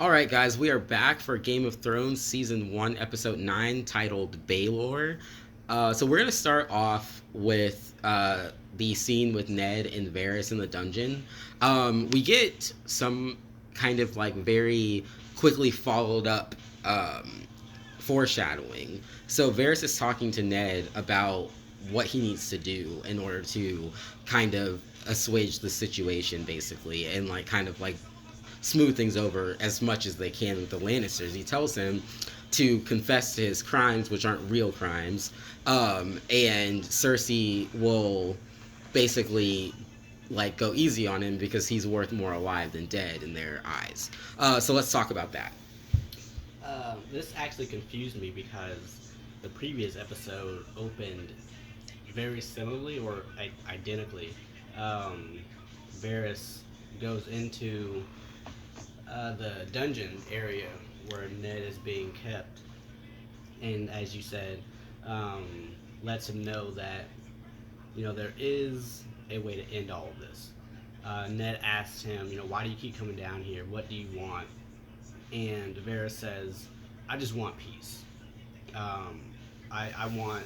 All right, guys, we are back for Game of Thrones Season 1, Episode 9, titled Baelor. So we're going to start off with the scene with Ned and Varys in the dungeon. We get some kind of like very quickly followed up foreshadowing. So Varys is talking to Ned about what he needs to do in order to kind of assuage the situation, basically, and like kind of like smooth things over as much as they can with the Lannisters. He tells him to confess to his crimes, which aren't real crimes, and Cersei will basically like go easy on him because he's worth more alive than dead in their eyes. So let's talk about that. This actually confused me because the previous episode opened very similarly or identically. Um, Varys goes into the dungeon area where Ned is being kept, and as you said, lets him know that there is a way to end all of this. Ned asks him, why do you keep coming down here? What do you want? And Varys says, I just want peace. Um, I want,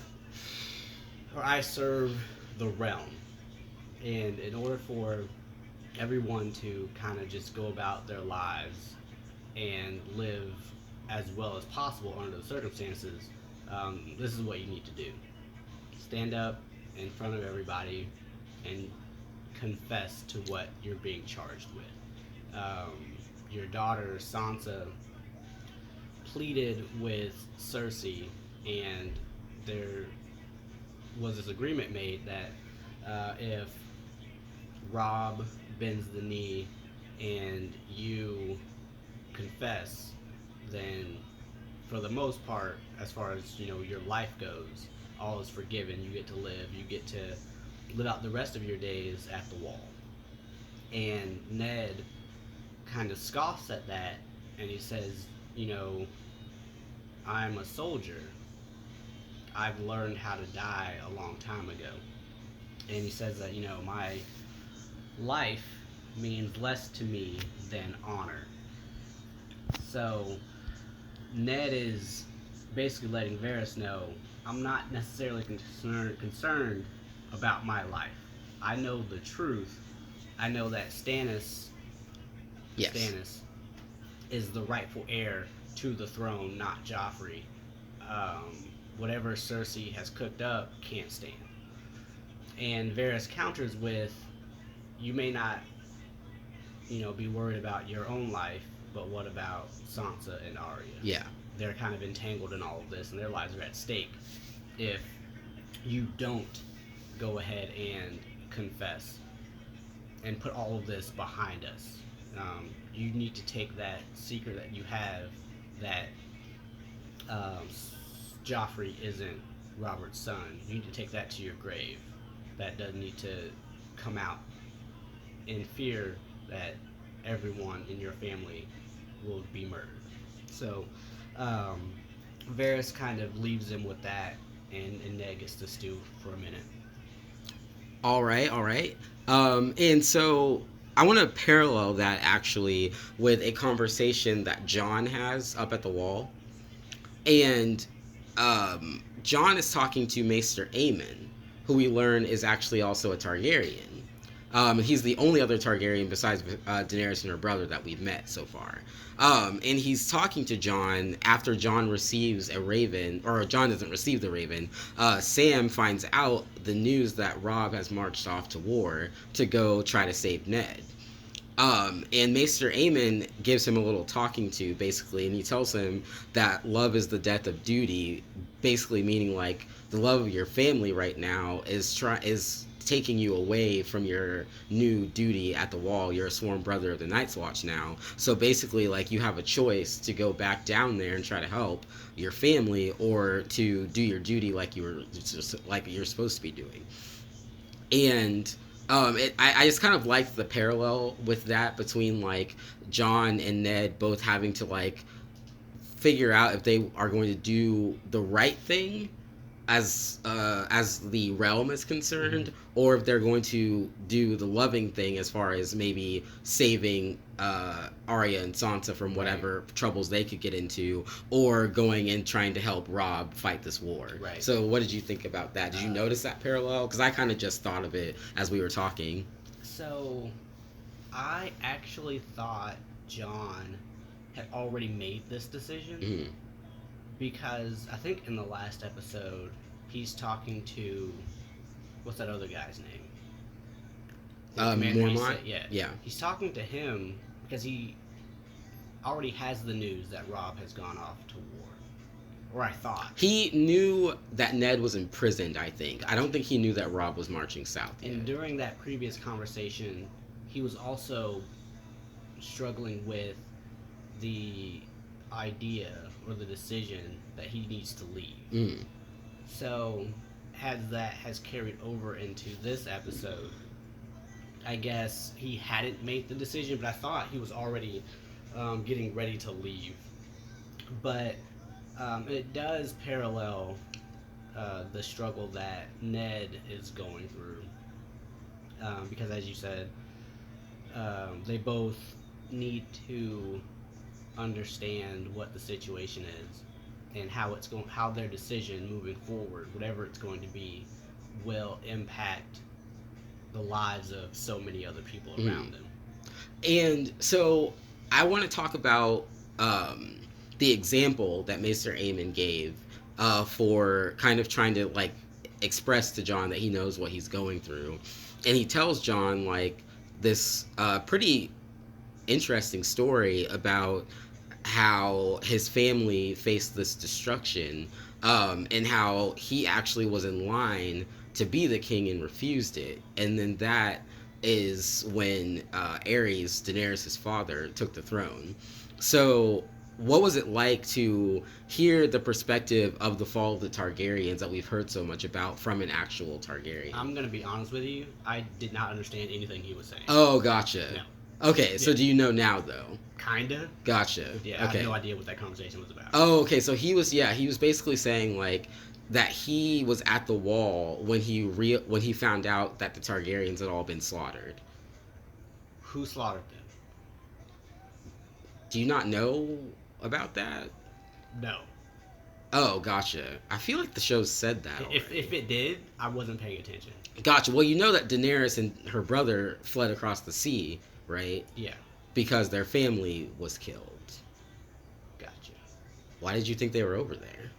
or I serve the realm. And in order for everyone to kind of just go about their lives and live as well as possible under the circumstances, this is what you need to do. Stand up in front of everybody and confess to what you're being charged with. Your daughter Sansa pleaded with Cersei, and there was this agreement made that if Rob bends the knee and you confess, then for the most part, as far as your life goes, all is forgiven. You get to live. You get to live out the rest of your days at the wall. And Ned kind of scoffs at that, and he says, I'm a soldier. I've learned how to die a long time ago. And he says that, my life means less to me than honor. So Ned is basically letting Varys know, I'm not necessarily concerned about my life. I know the truth. I know that Yes. Stannis is the rightful heir to the throne, not Joffrey. Whatever Cersei has cooked up can't stand. And Varys counters with, you may not, be worried about your own life, but what about Sansa and Arya? Yeah. They're kind of entangled in all of this, and their lives are at stake if you don't go ahead and confess and put all of this behind us. You need to take that secret that you have that um, Joffrey isn't Robert's son. You need to take that to your grave. That doesn't need to come out in fear that everyone in your family will be murdered. So, um, Varys kind of leaves him with that, and Ned gets to stew for a minute. All right, all right. And so I want to parallel that actually with a conversation that John has up at the wall. And John is talking to Maester Aemon, who we learn is actually also a Targaryen. He's the only other Targaryen besides Daenerys and her brother that we've met so far. And he's talking to John after John receives a raven, or John doesn't receive the raven. Sam finds out the news that Robb has marched off to war to go try to save Ned. And Maester Aemon gives him a little talking to, basically, and he tells him that love is the death of duty, basically meaning like the love of your family right now is taking you away from your new duty at the wall. You're a sworn brother of the Night's Watch now, so basically, like you have a choice to go back down there and try to help your family, or to do your duty like you're supposed to be doing. And I just kind of liked the parallel with that between like John and Ned both having to like figure out if they are going to do the right thing as the realm is concerned, Mm-hmm. or if they're going to do the loving thing as far as maybe saving Arya and Sansa from Right. whatever troubles they could get into, or going and trying to help Robb fight this war. Right. So, what did you think about that? Did you Uh, notice that parallel? Because I kind of just thought of it as we were talking. so I actually thought John had already made this decision Mm. because I think in the last episode he's talking to what's that other guy's name? The commander he Mormont? said, yeah. Yeah. He's talking to him because he already has the news that Robb has gone off to war. Or I thought. He knew that Ned was imprisoned, I think. I Gotcha. don't think he knew that Robb was marching south yet. And during that previous conversation, he was also struggling with the idea or the decision that he needs to leave. Mm. So, as that has carried over into this episode, I guess he hadn't made the decision, but I thought he was already getting ready to leave. But it does parallel the struggle that Ned is going through. Because, as you said, they both need to understand what the situation is and how their decision moving forward, whatever it's going to be, will impact the lives of so many other people around them. And so I want to talk about the example that Mr. Aemon gave for kind of trying to like express to John that he knows what he's going through. And he tells John like this pretty interesting story about how his family faced this destruction, and how he actually was in line to be the king and refused it. And then that is when Ares, Daenerys' father, took the throne. So, what was it like to hear the perspective of the fall of the Targaryens that we've heard so much about from an actual Targaryen? I'm gonna be honest with you. I did not understand anything he was saying. Oh, gotcha. No. Okay, so Yeah. do you know now though? Kinda. Gotcha. Yeah, I Okay. have no idea what that conversation was about. Oh, okay. So he was basically saying like that he was at the wall when when he found out that the Targaryens had all been slaughtered. Who slaughtered them? Do you not know about that? No. Oh, gotcha. I feel like the show said that If already. it did, I wasn't paying attention. Gotcha. Well, you know that Daenerys and her brother fled across the sea, right? Yeah, Because their family was killed. gotcha. Why did you think they were over there?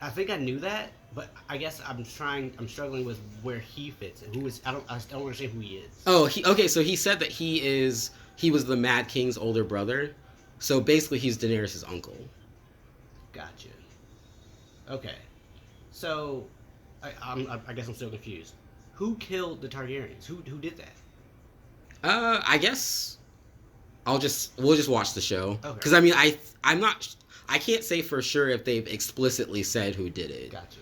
I think I knew that, but I guess I'm struggling with where he fits. Who is? I don't understand who he is. Oh, okay. So he said that he was the Mad King's older brother. So basically, he's Daenerys' uncle. Gotcha. Okay, so I guess I'm still confused. Who killed the Targaryens? Who did that? I guess we'll just watch the show Okay. because I mean I'm not I can't say for sure if they've explicitly said who did it. Gotcha.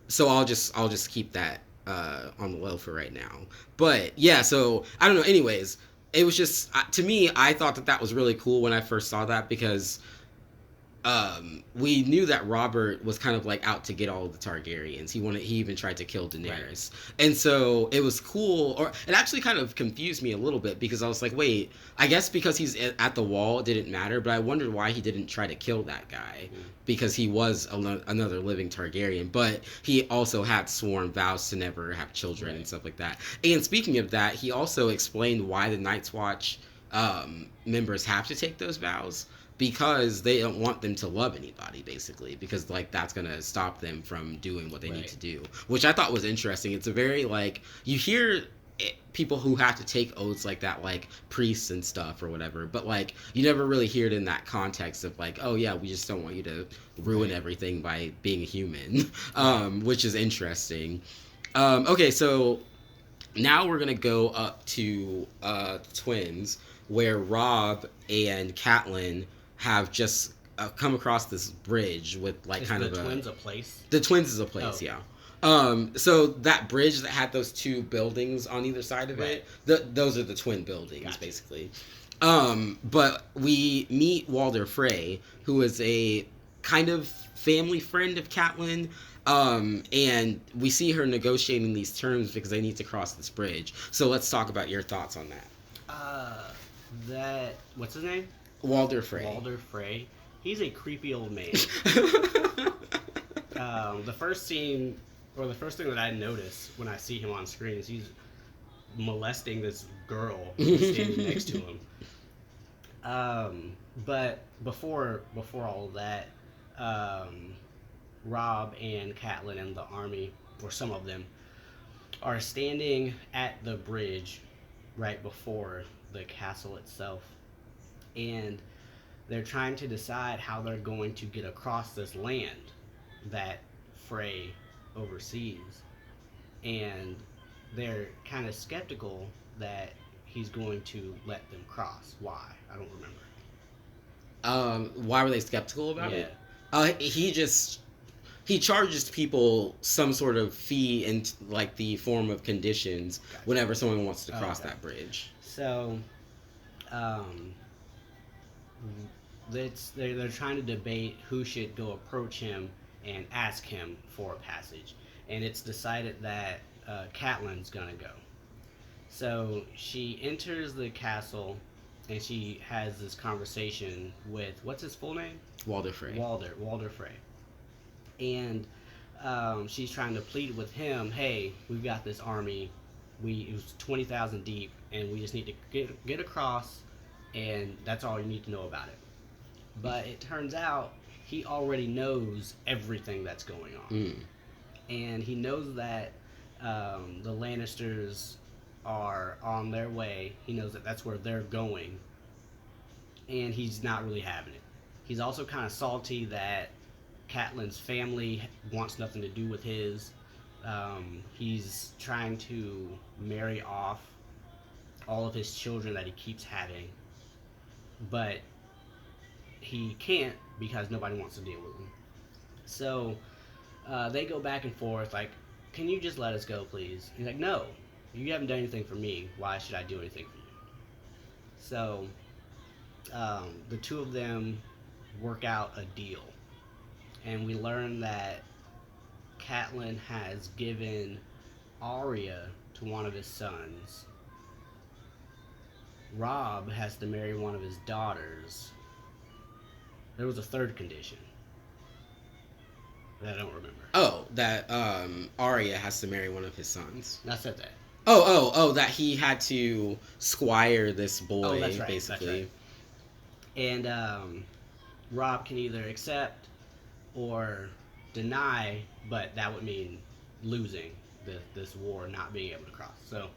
So I'll just keep that on the low for right now. But yeah, so I don't know. Anyways, it was just to me, I thought that was really cool when I first saw that because we knew that Robert was kind of like out to get all of the Targaryens. He even tried to kill Daenerys. Right. And so it was cool, or it actually kind of confused me a little bit because I was like, wait, I guess because he's at the wall, it didn't matter, but I wondered why he didn't try to kill that guy because he was another living Targaryen, but he also had sworn vows to never have children and stuff like that. And speaking of that, he also explained why the Night's Watch members have to take those vows because they don't want them to love anybody, basically, because like that's gonna stop them from doing what they need to do, which I thought was interesting. It's a very like you hear people who have to take oaths like that, like priests and stuff or whatever, but like you never really hear it in that context of like, oh yeah, we just don't want you to ruin everything by being a human, which is interesting. Okay, so now we're gonna go up to twins, where Robb and Catelyn have just come across this bridge with like kind of the twins a place. The twins is a place, yeah. So that bridge that had those two buildings on either side of it, those are the twin buildings, basically. But we meet Walder Frey, who is a kind of family friend of Catelyn. And we see her negotiating these terms because they need to cross this bridge. So let's talk about your thoughts on that. Uh, that what's his name? Walder Frey. Walder Frey. He's a creepy old man. The first scene, or the first thing that I notice when I see him on screen is he's molesting this girl who's standing next to him. But before all of that, um, Rob and Catelyn and the army, or some of them, are standing at the bridge right before the castle itself, and they're trying to decide how they're going to get across this land that Frey oversees, and they're kind of skeptical that he's going to let them cross. Why? I don't remember. Why were they skeptical about Yeah. it? He charges people some sort of fee in like the form of conditions Gotcha. whenever someone wants to cross Okay. that bridge. So, um, they're trying to debate who should go approach him and ask him for a passage, and it's decided that Catelyn's gonna go. So she enters the castle, and she has this conversation with, what's his full name? Walder Frey. Walder Frey, and she's trying to plead with him. Hey, we've got this army. It was 20,000 deep, and we just need to get across, and that's all you need to know about it. But it turns out he already knows everything that's going on, Mm. and he knows that the Lannisters are on their way. He knows that that's where they're going, and he's not really having it. He's also kind of salty that Catelyn's family wants nothing to do with his. He's trying to marry off all of his children that he keeps having, but he can't because nobody wants to deal with him. So they go back and forth, like, can you just let us go, please? He's like, no, you haven't done anything for me. Why should I do anything for you? So the two of them work out a deal, and we learn that Catelyn has given Arya to one of his sons. Rob has to marry one of his daughters. There was a third condition that I don't remember. Oh, that Arya has to marry one of his sons. I said that. Oh, that he had to squire this boy, Oh, that's right. basically. That's right. And Rob can either accept or deny, but that would mean losing this war, not being able to cross. So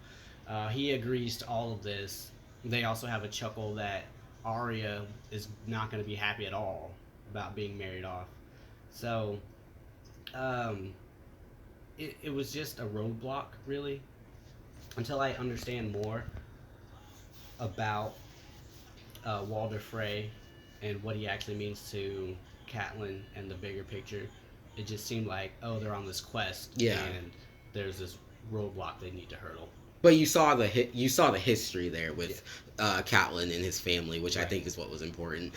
he agrees to all of this. They also have a chuckle that Arya is not going to be happy at all about being married off. So it was just a roadblock, really, until I understand more about Walder Frey and what he actually means to Catelyn and the bigger picture. It just seemed like, oh, they're on this quest, Yeah. and there's this roadblock they need to hurdle. But you saw the history there with Catelyn and his family, which I Right. think is what was important.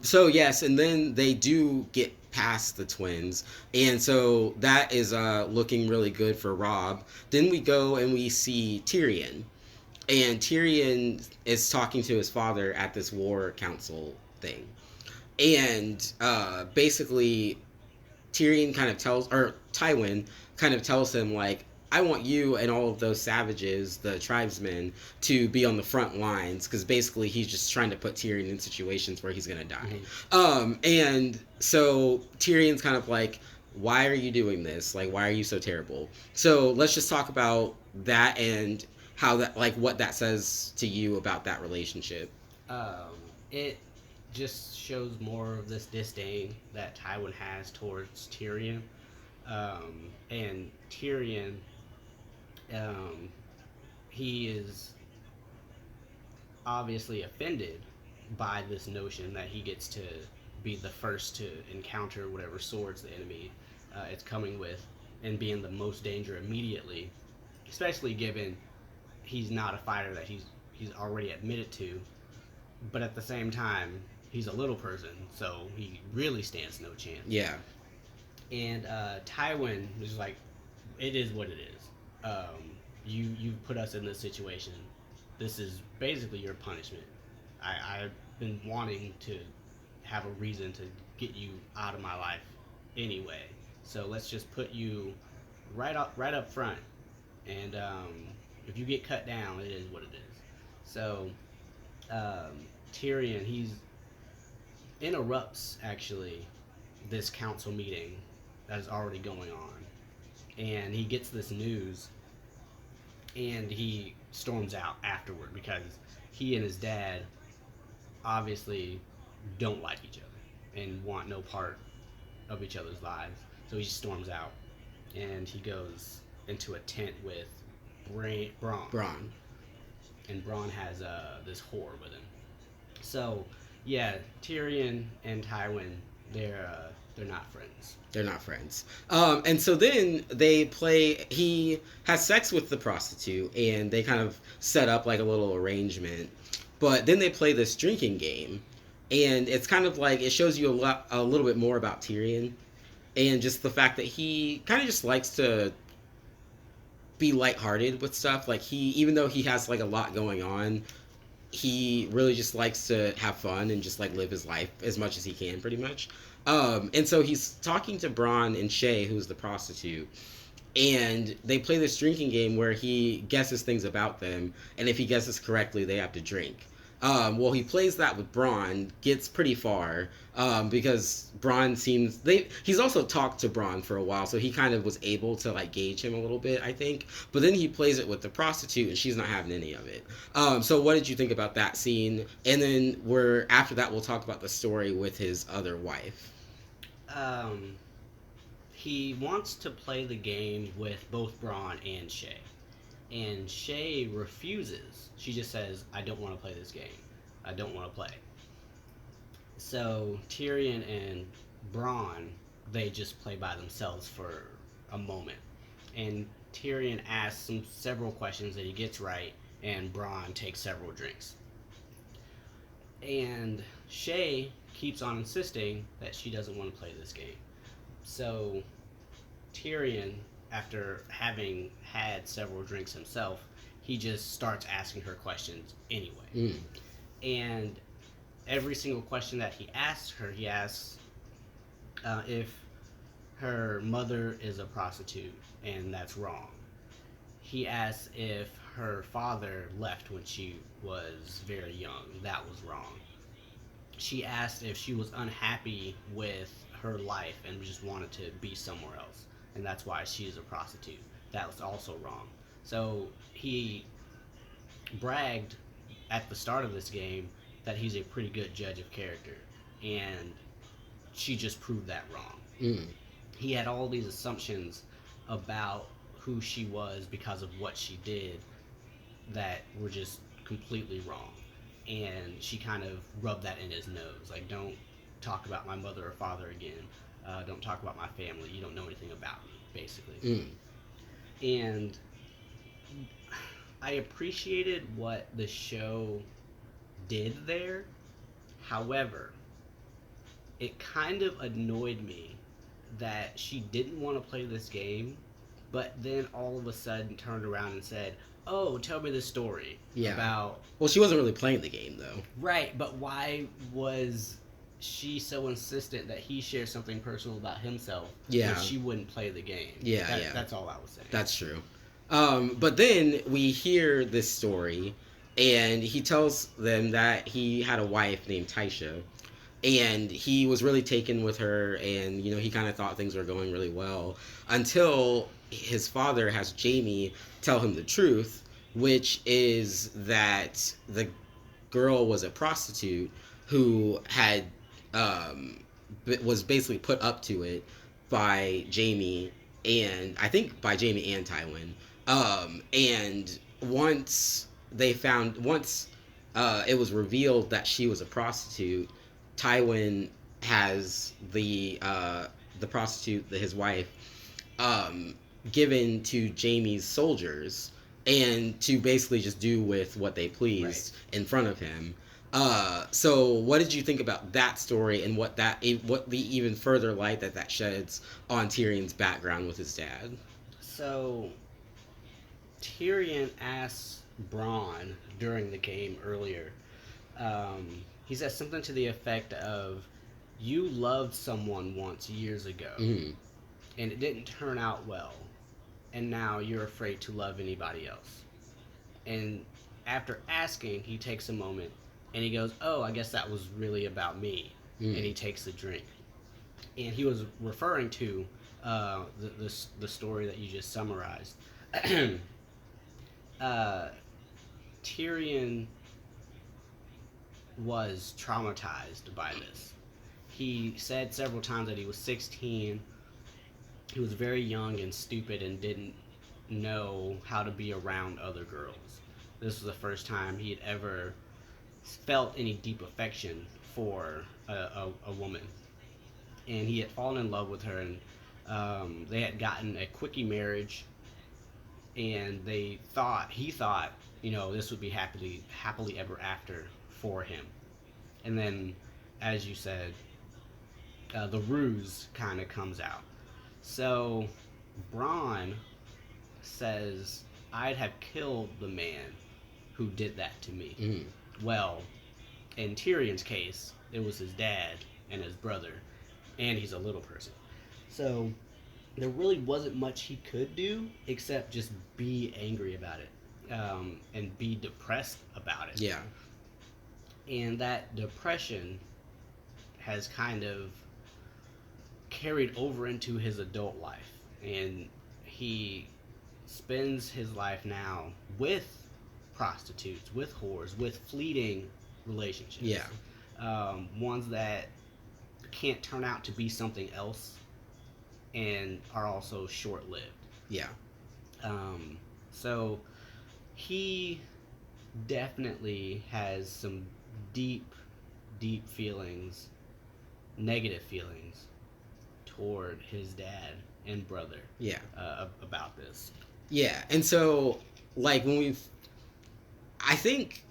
So yes, and then they do get past the twins, and so that is looking really good for Rob. Then we go and we see Tyrion, and Tyrion is talking to his father at this war council thing, and basically Tyrion kind of tells, or Tywin kind of tells him, like, I want you and all of those savages, the tribesmen, to be on the front lines, because basically he's just trying to put Tyrion in situations where he's gonna die. And so Tyrion's kind of like, why are you doing this? Like, why are you so terrible? So let's just talk about that and how that, like, what that says to you about that relationship. It just shows more of this disdain that Tywin has towards Tyrion. And Tyrion, um, he is obviously offended by this notion that he gets to be the first to encounter whatever swords the enemy is coming with, and be in the most danger immediately, especially given he's not a fighter that he's already admitted to. But at the same time, he's a little person, so he really stands no chance. Yeah. And Tywin is like, it is what it is. You put us in this situation. This is basically your punishment. I've been wanting to have a reason to get you out of my life anyway. So let's just put you right up front, and if you get cut down, it is what it is. So Tyrion, he's interrupts actually this council meeting that is already going on, and he gets this news, and he storms out afterward because he and his dad obviously don't like each other and want no part of each other's lives. So he storms out, and he goes into a tent with Braun, Braun. and Braun has this whore with him. So yeah, Tyrion and Tywin, they're not friends. They're not friends. And so then they play. He has sex with the prostitute, and they kind of set up like a little arrangement. But then they play this drinking game, and it's kind of like it shows you a little bit more about Tyrion, and just the fact that he kind of just likes to be lighthearted with stuff. Like even though he has like a lot going on, he really just likes to have fun and just like live his life as much as he can, pretty much. And so he's talking to Bronn and Shay, who's the prostitute, and they play this drinking game where he guesses things about them, and if he guesses correctly, they have to drink. Well, he plays that with Bronn, gets pretty far, because Bronn seems he's also talked to Bronn for a while, so he kind of was able to like gauge him a little bit, I think. But then he plays it with the prostitute, and she's not having any of it. So what did you think about that scene? And then after that we'll talk about the story with his other wife. Um, he wants to play the game with both Braun and Shay. And Shay refuses. She just says, I don't want to play this game. I don't want to play. So Tyrion and Braun, they just play by themselves for a moment. And Tyrion asks several questions that he gets right, and Braun takes several drinks. And Shay keeps on insisting that she doesn't want to play this game. So Tyrion, after having had several drinks himself, he just starts asking her questions anyway. Mm. And every single question that he asks her, he asks if her mother is a prostitute, and that's wrong. He asks if her father left when she was very young. That was wrong. She asked if she was unhappy with her life and just wanted to be somewhere else, and that's why she's a prostitute. That was also wrong. So he bragged at the start of this game that he's a pretty good judge of character, and she just proved that wrong. Mm. He had all these assumptions about who she was because of what she did that were just completely wrong. And she kind of rubbed that in his nose. Like, don't talk about my mother or father again. Don't talk about my family. You don't know anything about me, basically. Mm. And I appreciated what the show did there. However, it kind of annoyed me that she didn't want to play this game, but then all of a sudden turned around and said, oh, tell me the story about... Well, she wasn't really playing the game, though. Right, but why was she so insistent that he share something personal about himself if she wouldn't play the game? Yeah. That's all I was saying. That's true. But then we hear this story, and he tells them that he had a wife named Taisha, and he was really taken with her, and he kind of thought things were going really well until his father has Jaime tell him the truth, which is that the girl was a prostitute who had was basically put up to it by Jaime, and I think by Jaime and Tywin. And once it was revealed that she was a prostitute, Tywin has the prostitute, his wife, given to Jaime's soldiers, and to basically just do with what they pleased in front of him. So what did you think about that story and what the even further light that sheds on Tyrion's background with his dad? So Tyrion asks Bronn during the game earlier. He says something to the effect of, "You loved someone once years ago, Mm. and it didn't turn out well, and now you're afraid to love anybody else." And after asking, he takes a moment and he goes, "Oh, I guess that was really about me." And Mm. he takes a drink. And he was referring to the story that you just summarized. uh, Tyrion was traumatized by this. He said several times that he was 16. He was very young and stupid and didn't know how to be around other girls. This was the first time he had ever felt any deep affection for a woman. And he had fallen in love with her, and they had gotten a quickie marriage, and he thought, this would be happily ever after for him. And then, as you said, the ruse kind of comes out. So Braun says, "I'd have killed the man who did that to me." Mm. Well, in Tyrion's case, it was his dad and his brother, and he's a little person. So there really wasn't much he could do except just be angry about it, and be depressed about it. Yeah. And that depression has kind of carried over into his adult life. And he spends his life now with prostitutes, with whores, with fleeting Yeah. relationships, ones that can't turn out to be something else and are also short lived. Yeah. Um, so he definitely has some deep, deep feelings, negative feelings toward his dad and brother, Yeah. about this. Yeah. And so like when we I think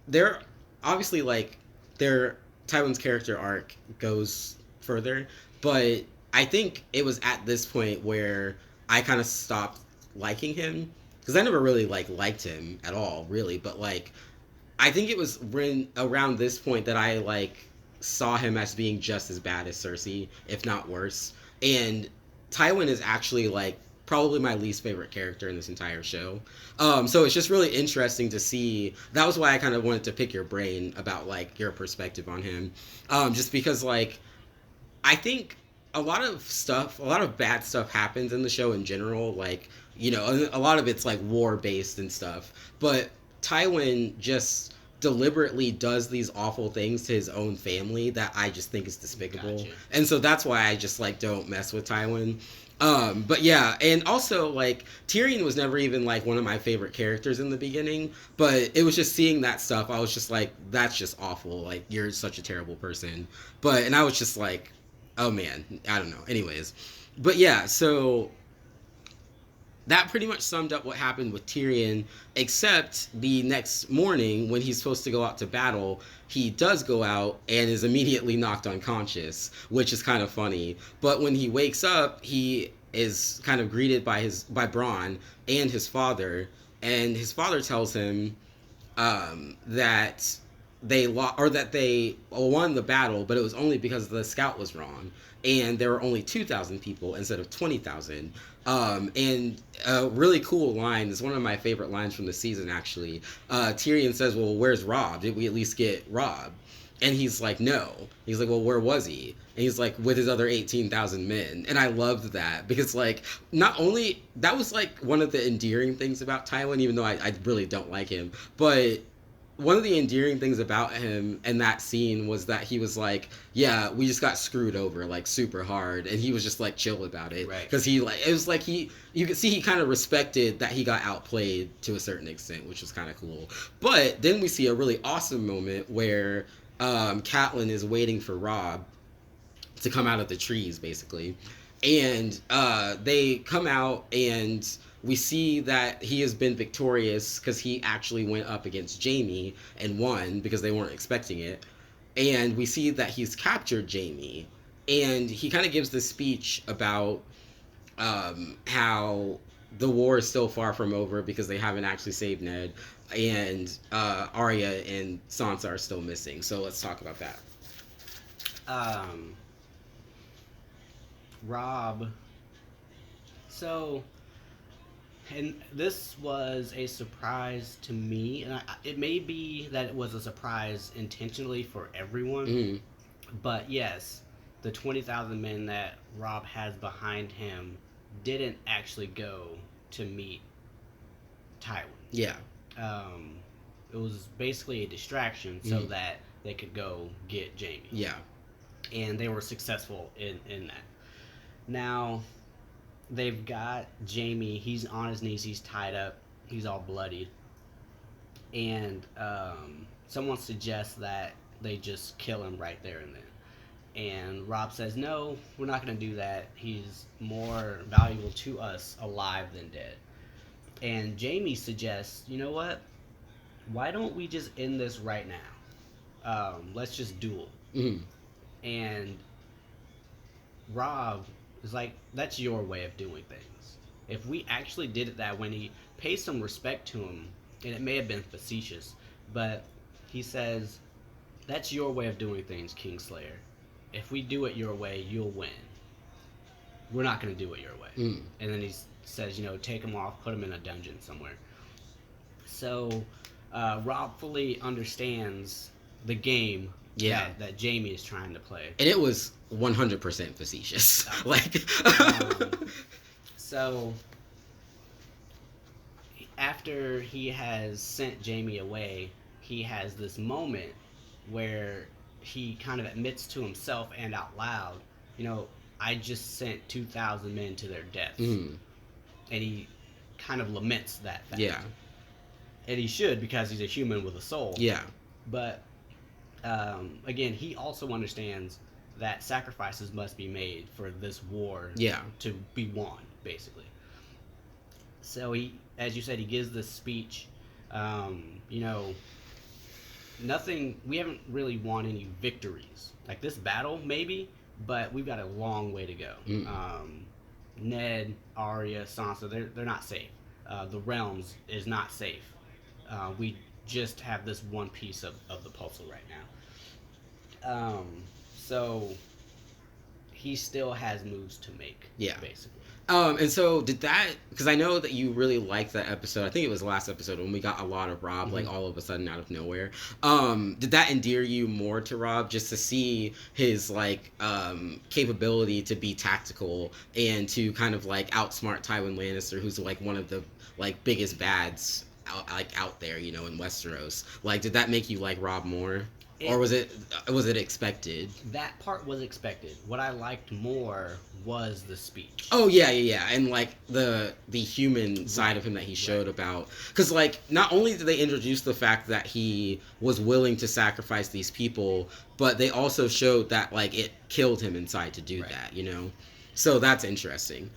they're obviously like their Tywin's character arc goes further, but I think it was at this point where I kind of stopped liking him because I never really liked him at all, really. But like I think it was when around this point that I saw him as being just as bad as Cersei, if not worse. And Tywin is actually probably my least favorite character in this entire show. So it's just really interesting to see. That was why I kind of wanted to pick your brain about your perspective on him, just because I think a lot of bad stuff happens in the show in general. A lot of it's war based and stuff. But Tywin just deliberately does these awful things to his own family that I just think is despicable. Gotcha. And so that's why I just don't mess with Tywin. But yeah, and also Tyrion was never even one of my favorite characters in the beginning, but it was just seeing that stuff. I was just that's just awful. You're such a terrible person. And I was just oh man, I don't know. Anyways, but yeah, so that pretty much summed up what happened with Tyrion, except the next morning when he's supposed to go out to battle, he does go out and is immediately knocked unconscious, which is kind of funny. But when he wakes up, he is kind of greeted by Bronn and his father, and his father tells him that they won the battle, but it was only because the scout was wrong, and there were only 2,000 people instead of 20,000. And a really cool line is one of my favorite lines from the season. Actually, Tyrion says, "Well, where's Robb? Did we at least get Robb?" And he's like, "No." He's like, "Well, where was he?" And he's like, "With his other 18,000 men." And I loved that because not only that was one of the endearing things about Tywin, even though I really don't like him, but one of the endearing things about him in that scene was that he was yeah, we just got screwed over super hard, and he was just chill about it, Right. because it was you could see he kind of respected that he got outplayed to a certain extent, which was kind of cool. But then we see a really awesome moment where Catelyn is waiting for Robb to come out of the trees, basically, and they come out, and We see that he has been victorious because he actually went up against Jamie and won because they weren't expecting it. And we see that he's captured Jamie. And he kind of gives this speech about how the war is still far from over because they haven't actually saved Ned, and Arya and Sansa are still missing. So let's talk about that. Um, Rob. So, and this was a surprise to me, and it may be that it was a surprise intentionally for everyone. Mm, But yes, the 20,000 men that Rob has behind him didn't actually go to meet Tywin. yeah, Um, it was basically a distraction so mm, that they could go get Jamie. yeah, And they were successful in that. Now, they've got Jamie. He's on his knees. He's tied up. He's all bloodied. And someone suggests that they just kill him right there and then. And Rob says, no, we're not going to do that. He's more valuable to us alive than dead. And Jamie suggests, you know what? Why don't we just end this right now? Let's just duel. mm, And Rob is like, that's your way of doing things. If we actually did it that way, he pays some respect to him, and it may have been facetious, but he says, that's your way of doing things, Kingslayer. If we do it your way, you'll win. We're not going to do it your way. mm, And then he says, take him off, put him in a dungeon somewhere. So Rob fully understands the game yeah. that Jamie is trying to play. And it was 100% facetious. Like, Um, so after he has sent Jamie away, he has this moment where he kind of admits to himself and out loud, I just sent 2,000 men to their deaths. mm, And he kind of laments that fact. yeah, And he should, because he's a human with a soul. yeah, But again, he also understands that sacrifices must be made for this war yeah, to be won, basically. So he, as you said, he gives this speech. You know, nothing. We haven't really won any victories. Like this battle, maybe, but we've got a long way to go. mm, Ned, Arya, Sansa, they're not safe. The realms is not safe. We just have this one piece of the puzzle right now. So he still has moves to make, yeah. basically. And so did that, because I know that you really liked that episode. I think it was the last episode when we got a lot of Rob, like all of a sudden out of nowhere. Did that endear you more to Rob, just to see his like capability to be tactical and to kind of like outsmart Tywin Lannister, who's like one of the like biggest bads out there, in Westeros? Like, did that make you like Rob more? Or was it expected? That part was expected. What I liked more was the speech. Oh yeah, yeah, yeah, and like the human side of him that he showed about, because like not only did they introduce the fact that he was willing to sacrifice these people, but they also showed that like it killed him inside to do that. So that's interesting.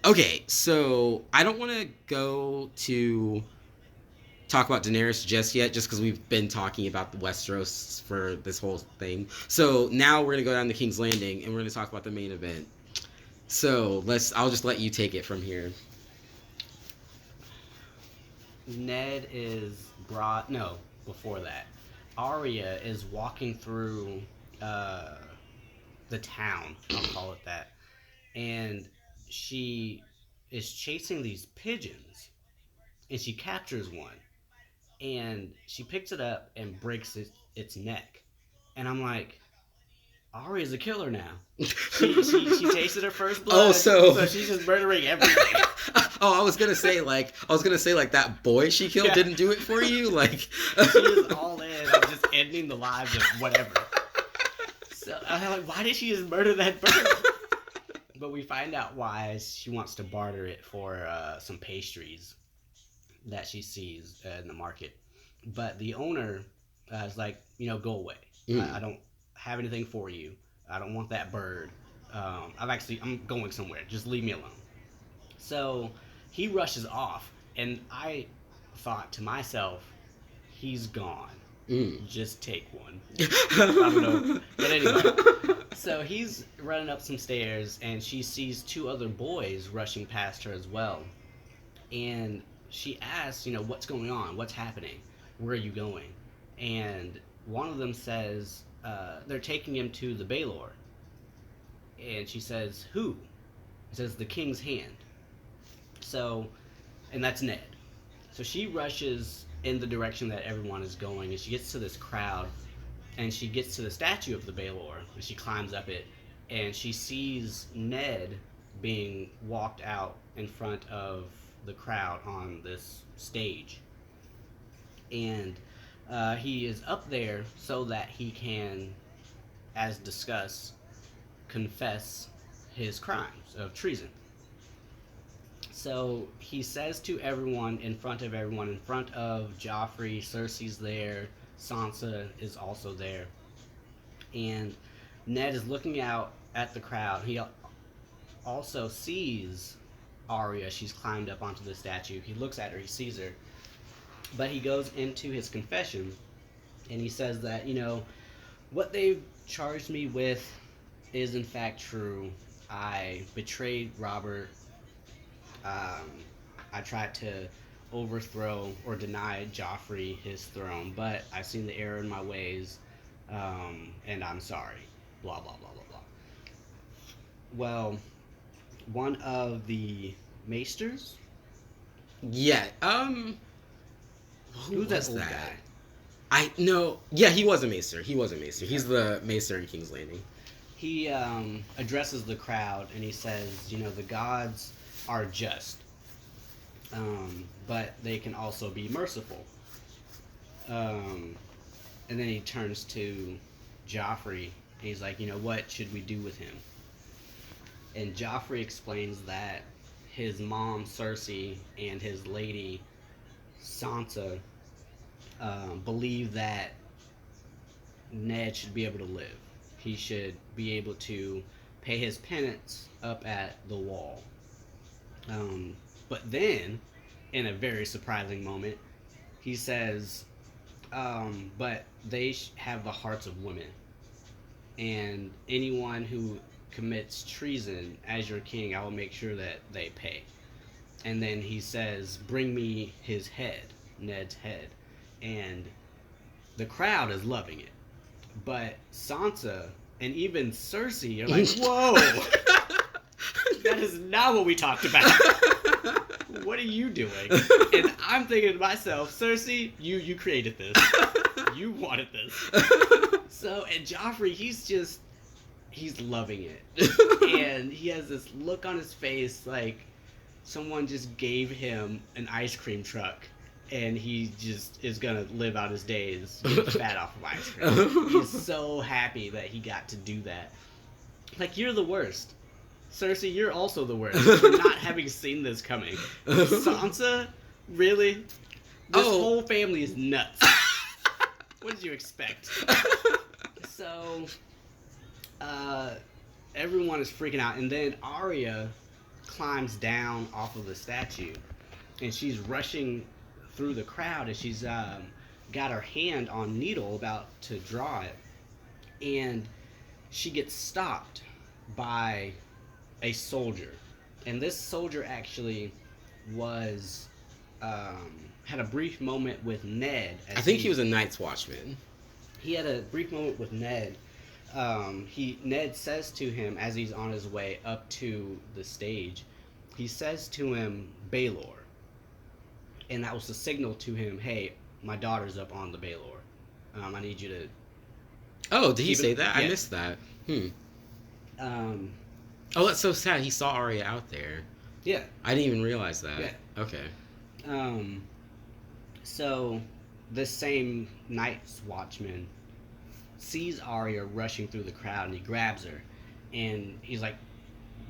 Okay, so I don't want to go to talk about Daenerys just yet, just because we've been talking about the Westeros for this whole thing. So now we're gonna go down to King's Landing and we're gonna talk about the main event. So I'll just let you take it from here. Ned is brought. No, before that, Arya is walking through uh, the town. I'll call it that, and she is chasing these pigeons, and she captures one, and she picks it up and breaks its neck, and I'm like, Arya's a killer now. She tasted her first blood, so she's just murdering everything. Oh, I was gonna say that boy she killed didn't do it for you, like she is all in on just ending the lives of whatever. So I'm like, why did she just murder that bird? But we find out why. She wants to barter it for some pastries that she sees in the market. But the owner is like, go away. I don't have anything for you. I don't want that bird. I'm going somewhere. Just leave me alone. So he rushes off, and I thought to myself, he's gone. Mm. Just take one. I don't know. But anyway, so he's running up some stairs, and she sees two other boys rushing past her as well. And she asks, what's going on? What's happening? Where are you going? And one of them says, they're taking him to the Baelor. And she says, who? He says, the king's hand. So, and that's Ned. So she rushes in the direction that everyone is going, and she gets to this crowd, and she gets to the statue of the Baelor, and she climbs up it, and she sees Ned being walked out in front of the crowd on this stage. And he is up there so that he can, as discussed, confess his crimes of treason. So he says to everyone, in front of everyone, in front of Joffrey, Cersei's there, Sansa is also there, and Ned is looking out at the crowd. He also sees Arya. She's climbed up onto the statue. He looks at her, he sees her, but he goes into his confession, and he says that, what they've charged me with is in fact true. I betrayed Robert. I tried to overthrow or deny Joffrey his throne, but I've seen the error in my ways, and I'm sorry. Blah, blah, blah, blah, blah. Well, one of the maesters. Yeah. Who Who's that was old that? guy? I know. Yeah, he was a maester. He was a maester. He's the maester in King's Landing. He addresses the crowd and he says, the gods are just, but they can also be merciful. And then he turns to Joffrey and he's like, what should we do with him? And Joffrey explains that his mom Cersei and his lady Sansa believe that Ned should be able to live. He should be able to pay his penance up at the wall. But then, in a very surprising moment, he says, but they have the hearts of women. And anyone who commits treason as your king, I will make sure that they pay. And then he says, bring me his head, Ned's head. And the crowd is loving it. But Sansa and even Cersei are like, whoa! That is not what we talked about. What are you doing? And I'm thinking to myself, Cersei, you created this. You wanted this. So, and Joffrey, he's loving it. And he has this look on his face like someone just gave him an ice cream truck and he just is gonna live out his days getting fat off of ice cream. He's so happy that he got to do that. Like, you're the worst. Cersei, you're also the worst for not having seen this coming. Sansa, really? This whole family is nuts. What did you expect? So, everyone is freaking out, and then Arya climbs down off of the statue, and she's rushing through the crowd, and she's got her hand on needle about to draw it, and she gets stopped by a soldier, and this soldier actually was had a brief moment with Ned. I think he was a Night's Watchman. He had a brief moment with Ned. Ned says to him as he's on his way up to the stage, he says to him, Baelor. And that was the signal to him, hey, my daughter's up on the Baelor. I need you to... Oh, did he say that? Yeah. I missed that. Oh, that's so sad. He saw Arya out there. Yeah. I didn't even realize that. Yeah. Okay. So this same Night's Watchman sees Arya rushing through the crowd, and he grabs her, and he's like,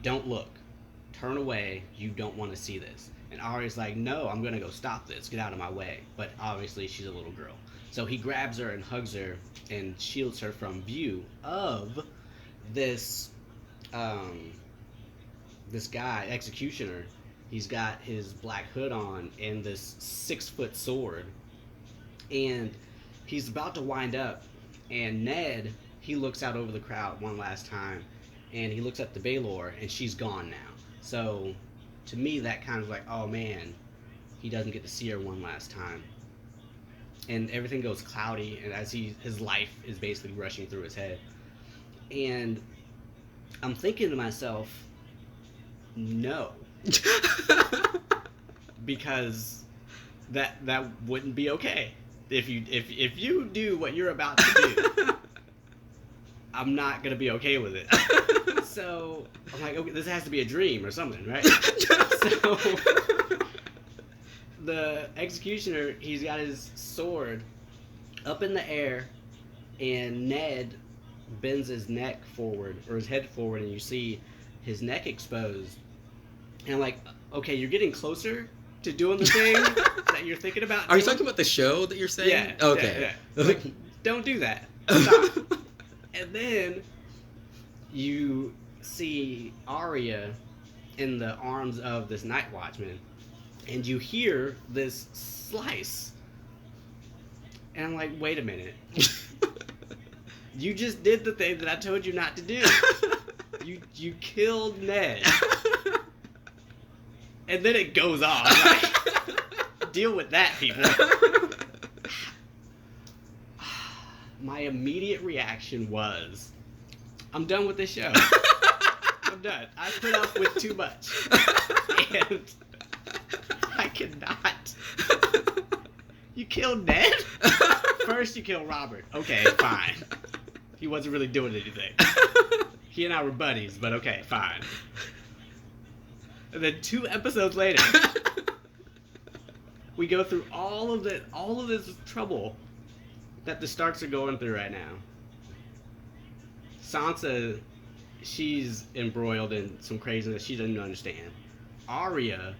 don't look. Turn away. You don't want to see this. And Arya's like, no, I'm going to go stop this. Get out of my way. But obviously she's a little girl. So he grabs her and hugs her and shields her from view of this this guy, executioner. He's got his black hood on and this 6-foot sword, and he's about to wind up. And Ned, he looks out over the crowd one last time, and he looks up to Baelor, and she's gone now. So, to me, that kind of like, oh man, he doesn't get to see her one last time. And everything goes cloudy, and as his life is basically rushing through his head. And I'm thinking to myself, no, because that wouldn't be okay. If you do what you're about to do, I'm not gonna be okay with it. So I'm like, okay, this has to be a dream or something, right? So the executioner, he's got his sword up in the air, and Ned bends his neck forward, or his head forward, and you see his neck exposed. And I'm like, okay, you're getting closer to doing the thing that you're thinking about doing. Are you talking about the show that you're saying? Yeah. Okay. Yeah. Like, don't do that. Stop. And then you see Arya in the arms of this night watchman, and you hear this slice. And I'm like, wait a minute. You just did the thing that I told you not to do. You killed Ned. And then it goes off. Like, deal with that, people. My immediate reaction was, I'm done with this show. I'm done. I put up with too much. And I cannot. You killed Ned? First you kill Robert. Okay, fine. He wasn't really doing anything. He and I were buddies, but okay, fine. And then 2 episodes later, we go through all of this trouble that the Starks are going through right now. Sansa, she's embroiled in some craziness she doesn't understand. Arya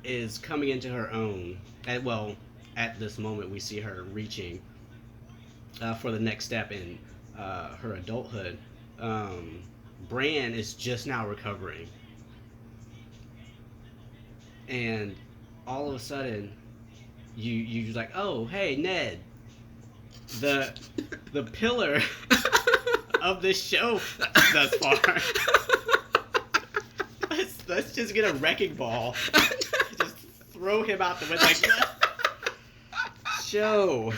is coming into her own. At this moment, we see her reaching for the next step in her adulthood. Bran is just now recovering. And all of a sudden, you're like, oh, hey, Ned. The pillar of this show thus far. Let's just get a wrecking ball. Just throw him out the window. Like, show.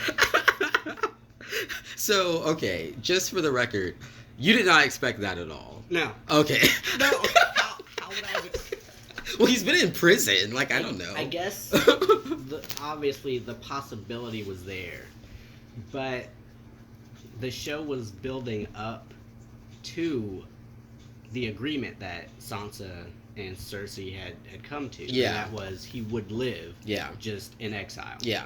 So, okay, just for the record, you did not expect that at all. No. Okay. No. How would I have... Well, he's been in prison. Like, I don't know. I guess, obviously, the possibility was there. But the show was building up to the agreement that Sansa and Cersei had come to. Yeah. And that was he would live just in exile. Yeah.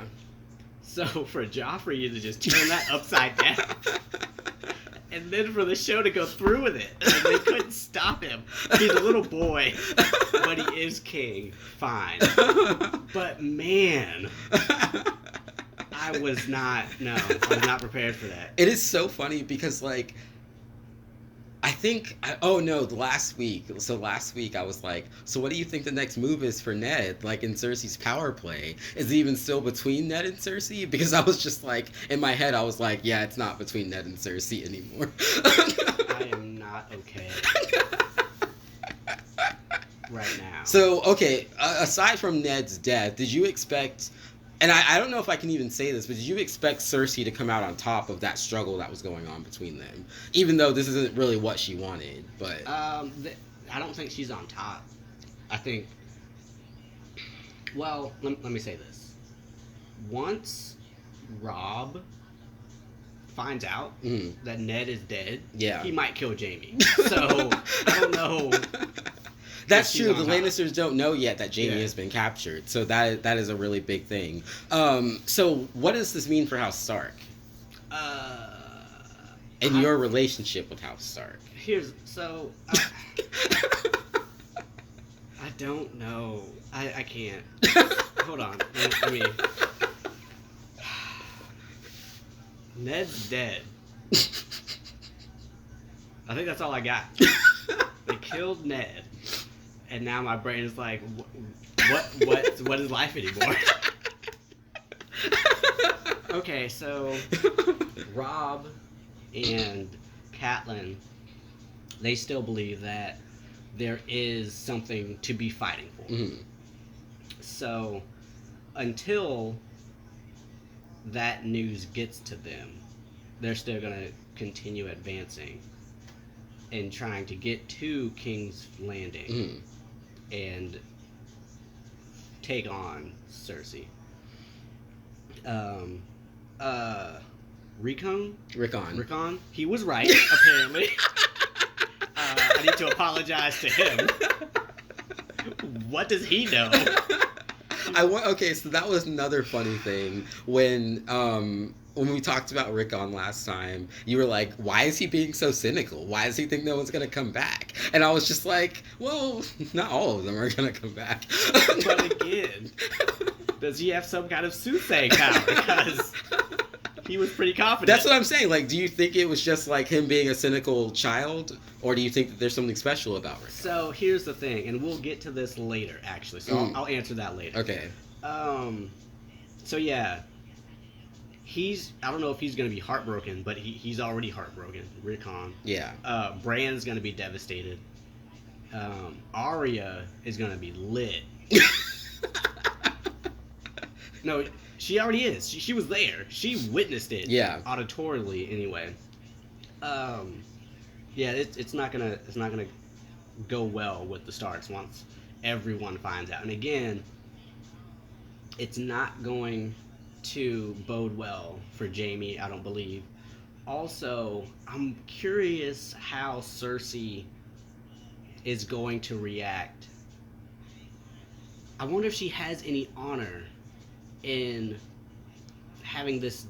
So for Joffrey to just turn that upside down, and then for the show to go through with it, and they couldn't stop him. He's a little boy, but he is king. Fine. But man, I was not prepared for that. It is so funny because, like, last week I was like, so what do you think the next move is for Ned? Like, in Cersei's power play? Is it even still between Ned and Cersei? Because I was just like, in my head, I was like, yeah, it's not between Ned and Cersei anymore. I am not okay right now. So, okay, aside from Ned's death, did you expect... And I don't know if I can even say this, but did you expect Cersei to come out on top of that struggle that was going on between them? Even though this isn't really what she wanted, but... I don't think she's on top. I think... Well, let me say this. Once Robb finds out that Ned is dead, he might kill Jaime. So, I don't know... That's true. The Lannisters don't know yet that Jaime has been captured, so that is a really big thing. So what does this mean for House Stark? And your relationship with House Stark? I don't know. I can't. Hold on. Let me... Ned's dead. I think that's all I got. They killed Ned. and now my brain is like, what is life anymore? Okay, so Rob and Catelyn, they still believe that there is something to be fighting for. Mhm. So until that news gets to them, they're still going to continue advancing and trying to get to King's Landing Mhm. and take on Cersei. Um, uh, Recon? Rickon. Rickon? He was right, apparently. I need to apologize to him. What does he know? Okay, so that was another funny thing when we talked about Rickon last time. You were like, "Why is he being so cynical? Why does he think no one's gonna come back?" And I was just like, "Well, not all of them are gonna come back." But again, does he have some kind of soothsaying power? Because he was pretty confident. That's what I'm saying. Like, do you think it was just like him being a cynical child, or do you think that there's something special about Rickon? So here's the thing, and we'll get to this later, actually. So I'll answer that later. Okay. So yeah, I don't know if he's gonna be heartbroken, but he's already heartbroken. Rickon. Yeah. Bran's gonna be devastated. Arya is gonna be lit. No, she already is. She was there. She witnessed it. Yeah. Auditorily, anyway. Yeah, it's not gonna go well with the Starks once everyone finds out. And again, it's not going to bode well for Jaime, I don't believe. Also, I'm curious how Cersei is going to react. I wonder if she has any honor in having this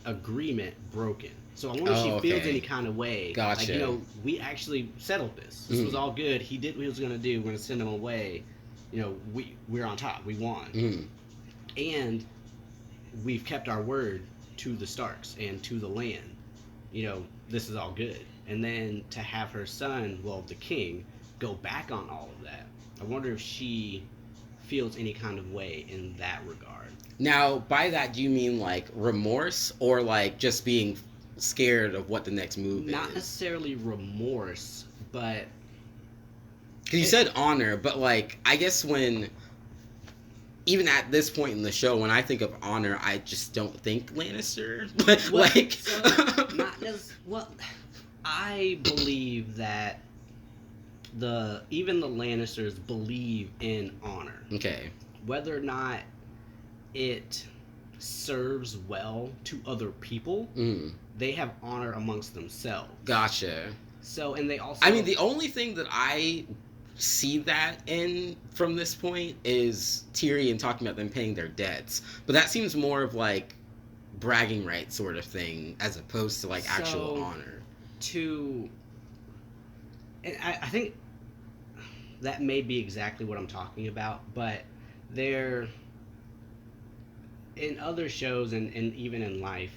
agreement broken. So I wonder if she feels any kind of way. Gotcha. Like, we actually settled this. This was all good. He did what he was going to do. We're going to send him away. We're on top. We won. And we've kept our word to the Starks and to the land. This is all good. And then to have her son, well, the king, go back on all of that. I wonder if she feels any kind of way in that regard. Now, by that, do you mean like remorse or like just being scared of what the next move is? Not necessarily remorse, but because you said honor, but like I guess even at this point in the show, when I think of honor, I just don't think Lannister. I believe that even the Lannisters believe in honor. Okay. Whether or not it serves well to other people, they have honor amongst themselves. Gotcha. So, and they also... I mean, the only thing that I see that in from this point is Tyrion talking about them paying their debts. But that seems more of like bragging rights sort of thing as opposed to like actual honor. And I think that may be exactly what I'm talking about, but in other shows and even in life,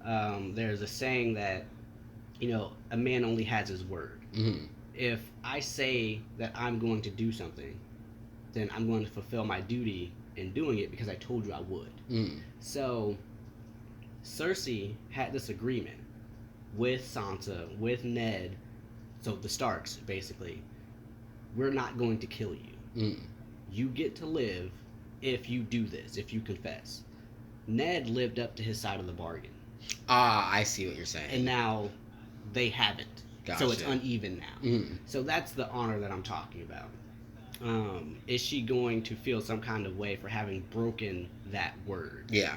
there's a saying that, a man only has his word. Mm-hmm. If I say that I'm going to do something, then I'm going to fulfill my duty in doing it because I told you I would. So Cersei had this agreement with Sansa, with Ned, so the Starks, basically. We're not going to kill you. You get to live if you do this, if you confess. Ned lived up to his side of the bargain. I see what you're saying. And now they haven't. Gotcha. So it's uneven now. So that's the honor that I'm talking about. Is she going to feel some kind of way for having broken that word? Yeah.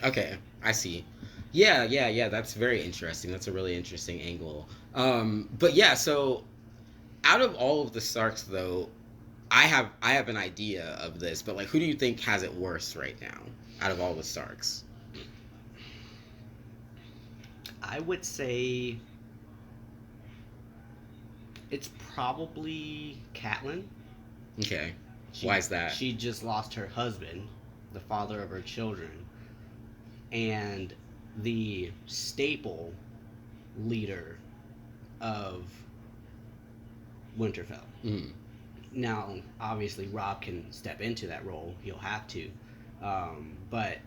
Okay, I see. Yeah, that's very interesting. That's a really interesting angle. But yeah, so out of all of the Starks, though, I have an idea of this, but like, who do you think has it worse right now out of all the Starks? I would say it's probably Catelyn. Okay. Why is that? She just lost her husband, the father of her children, and the staple leader of Winterfell. Now, obviously, Rob can step into that role. He'll have to. But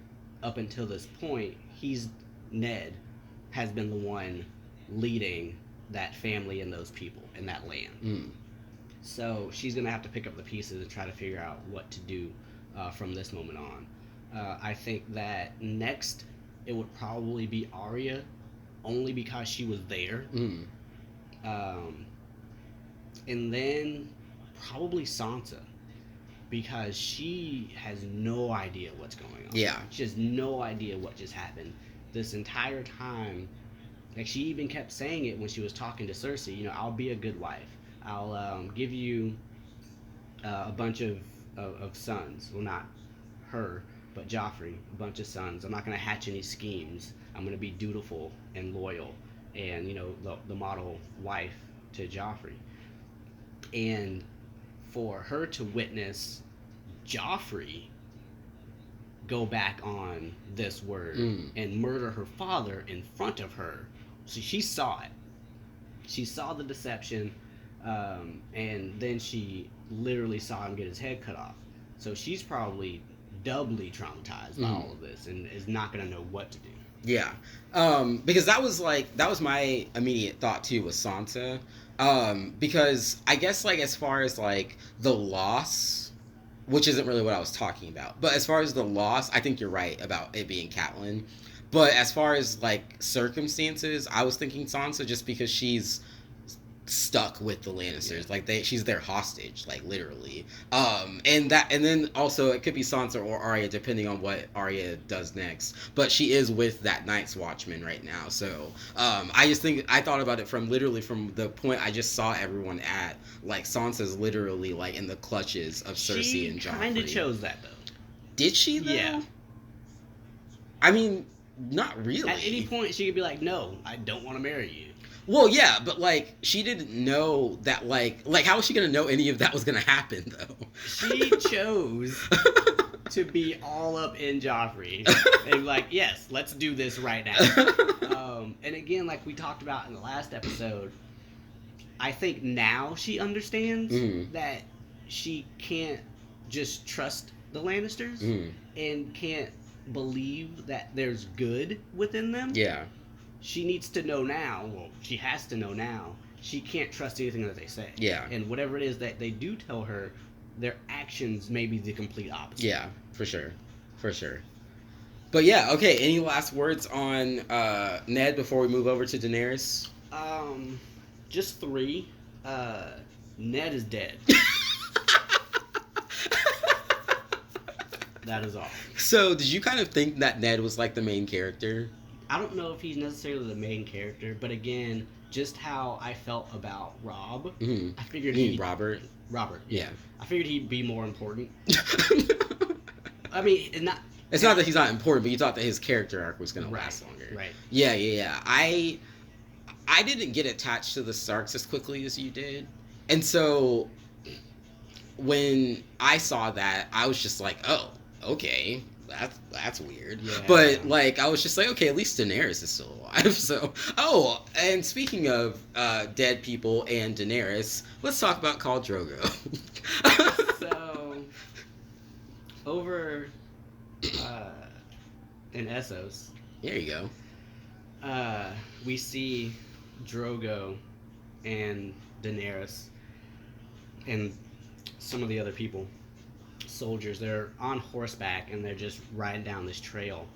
up until this point, Ned has been the one leading that family and those people and that land. Mm. So she's going to have to pick up the pieces and try to figure out what to do from this moment on. I think that next it would probably be Arya, only because she was there. Mm. Um, and then probably Sansa, because she has no idea what's going on. Yeah. She has no idea what just happened this entire time. Like, she even kept saying it when she was talking to Cersei. I'll be a good wife. I'll give you a bunch of sons. Well, not her, but Joffrey. A bunch of sons. I'm not going to hatch any schemes. I'm going to be dutiful and loyal, and the model wife to Joffrey. And for her to witness Joffrey go back on this word and murder her father in front of her. So she saw it. She saw the deception, and then she literally saw him get his head cut off. So she's probably doubly traumatized by all of this and is not going to know what to do. Yeah, because that was my immediate thought too, was Sansa, because I guess, like, as far as like the loss, which isn't really what I was talking about, but as far as the loss, I think you're right about it being Catelyn. But as far as like circumstances, I was thinking Sansa, just because she's stuck with the Lannisters. Like, she's their hostage, like, literally. And then also it could be Sansa or Arya, depending on what Arya does next. But she is with that Night's Watchman right now. So I just think I thought about it from the point I just saw everyone at. Like, Sansa's literally like in the clutches of Cersei and Joffrey. She kind of chose that, though. Did she, though? Yeah. I mean, not really. At any point, she could be like, "No, I don't want to marry you." Well, yeah, but like, she didn't know that, like how was she gonna know any of that was gonna happen, though? She chose to be all up in Joffrey and like, yes, let's do this right now. And again, like we talked about in the last episode, I think now she understands that she can't just trust the Lannisters and can't believe that there's good within them. Yeah. She needs to know now, well, she has to know now, she can't trust anything that they say. Yeah. And whatever it is that they do tell her, their actions may be the complete opposite. Yeah, for sure. For sure. But yeah, okay, any last words on Ned before we move over to Daenerys? Just 3. Ned is dead. That is all. So, did you kind of think that Ned was like the main character? I don't know if he's necessarily the main character, but again, just how I felt about Rob, I figured Robert, yeah. I figured he'd be more important. I mean, it's not that he's not important, but you thought that his character arc was going to last longer. Right. Yeah. I didn't get attached to the Starks as quickly as you did, and so when I saw that, I was just like, oh, okay. That's weird. Yeah. But like, I was just like, okay, at least Daenerys is still alive. So, and speaking of dead people and Daenerys, let's talk about Khal Drogo. So, over in Essos, there you go. We see Drogo and Daenerys and some of the other people. Soldiers, they're on horseback and they're just riding down this trail,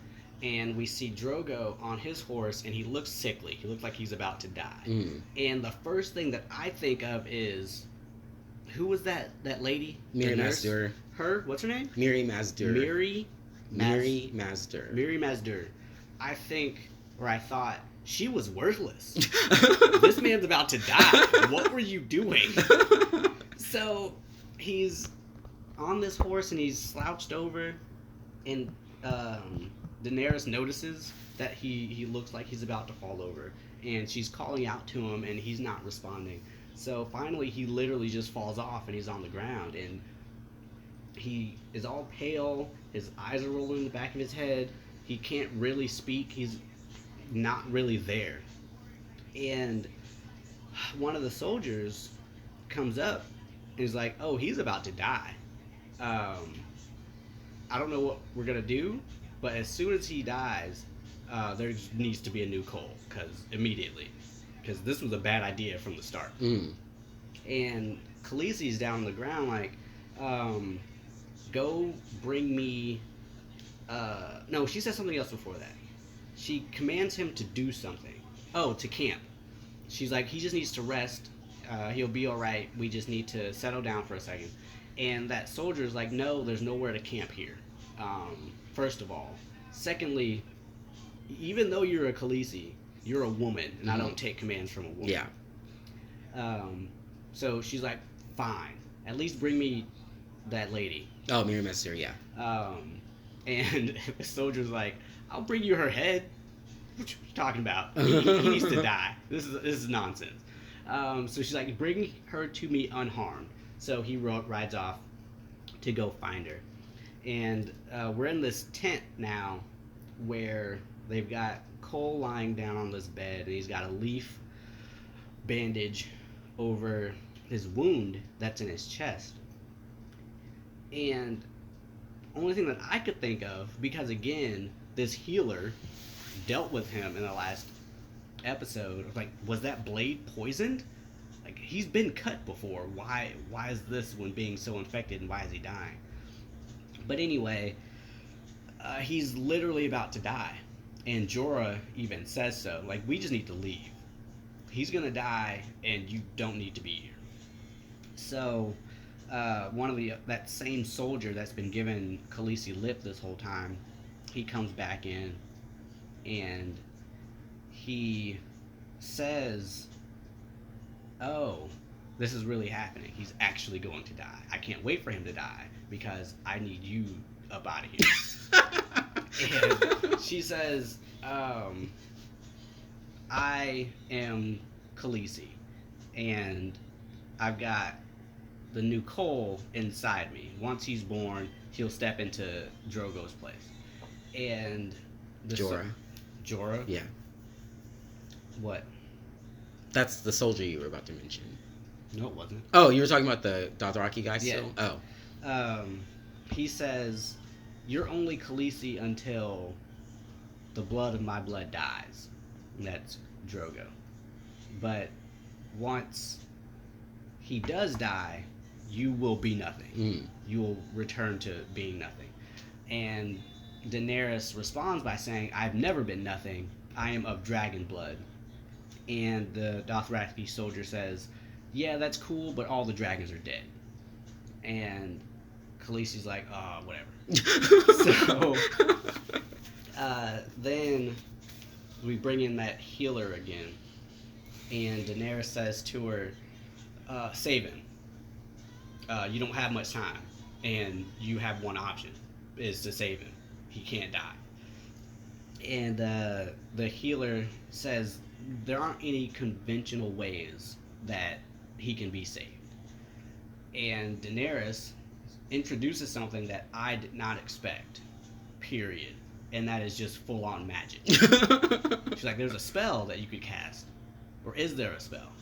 and we see Drogo on his horse and he looks sickly. He looks like he's about to die. And the first thing that I think of is, who was that lady? Miri Mazdur. Her, what's her name? Miri Mazdur. Miri Mazdur. Miri Mazdur. I thought she was worthless. This man's about to die. What were you doing? So he's on this horse and he's slouched over, and Daenerys notices that he looks like he's about to fall over, and she's calling out to him and he's not responding. So finally he literally just falls off and he's on the ground, and he is all pale, his eyes are rolling in the back of his head, he can't really speak, he's not really there. And one of the soldiers comes up And he's like, oh, he's about to die. Um, I don't know what we're gonna do, but as soon as he dies, there needs to be a new Cole, because immediately, because this was a bad idea from the start. Mm. And Khaleesi's down on the ground like, um, go bring me. No, she says something else before that. She commands him to do something. Oh, to camp. She's like, he just needs to rest. He'll be all right. We just need to settle down for a second. And that soldier's like, no, there's nowhere to camp here. First of all. Secondly, even though you're a Khaleesi, you're a woman, and I don't take commands from a woman. Yeah. Um, so she's like, fine. At least bring me that lady. Oh, Miriam Esther, yeah. And the soldier's like, I'll bring you her head. What you talking about? He needs to die. This is nonsense. So she's like, bring her to me unharmed. So he rides off to go find her. And we're in this tent now where they've got Cole lying down on this bed, and he's got a leaf bandage over his wound that's in his chest. And only thing that I could think of, because again, this healer dealt with him in the last episode. Like, was that blade poisoned? Like, he's been cut before. Why is this one being so infected, and why is he dying? But anyway, he's literally about to die, and Jorah even says so. Like, we just need to leave. He's gonna die, and you don't need to be here. So, one of that same soldier that's been giving Khaleesi lip this whole time, he comes back in, and he says, oh, this is really happening. He's actually going to die. I can't wait for him to die, because I need you up out of here. And she says, I am Khaleesi, and I've got the new Cole inside me. Once he's born, he'll step into Drogo's place. And Jorah. Jorah? Yeah. What? That's the soldier you were about to mention. No, it wasn't. Oh, you were talking about the Dothraki guy still? Yeah. Oh. He says, you're only Khaleesi until the blood of my blood dies. And that's Drogo. But once he does die, you will be nothing. You will return to being nothing. And Daenerys responds by saying, I've never been nothing. I am of dragon blood. And the Dothraki soldier says, yeah, that's cool, but all the dragons are dead. And Khaleesi's like, oh, whatever. So, then we bring in that healer again. And Daenerys says to her, save him. You don't have much time. And you have one option, is to save him. He can't die. And the healer says, there aren't any conventional ways that he can be saved. And Daenerys introduces something that I did not expect, period. And that is just full-on magic. She's like, there's a spell that you could cast. Or is there a spell?